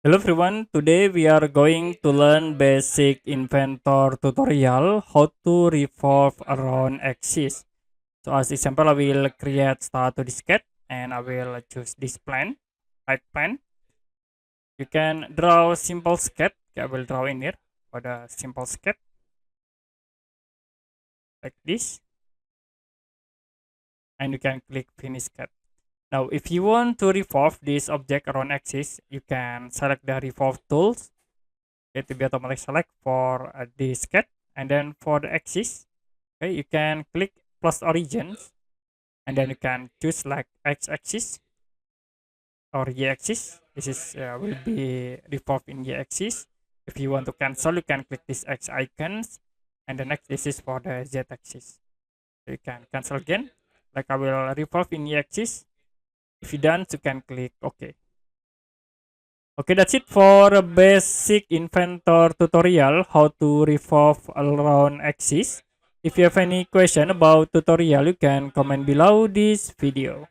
Hello everyone, today we are going to learn basic inventor tutorial how to revolve around axis. So as example, I will create start to sketch and I will choose this plan, right plan. You can draw simple sketch. I will draw in here for the simple sketch like this, and you can click finish sketch. Now, if you want to revolve this object around axis, you can select the revolve tools. It will be automatic select for the sketch, and then for the axis, okay, you can click plus origins, and then you can choose like x-axis or y-axis. This is will be revolved in y-axis. If you want to cancel, you can click this x icons, and the next this is for the z-axis. So you can cancel again. Like I will revolve in y-axis. If you done, you can click OK. Okay, that's it for a basic inventor tutorial how to revolve around axis. If you have any question about tutorial, you can comment below this video.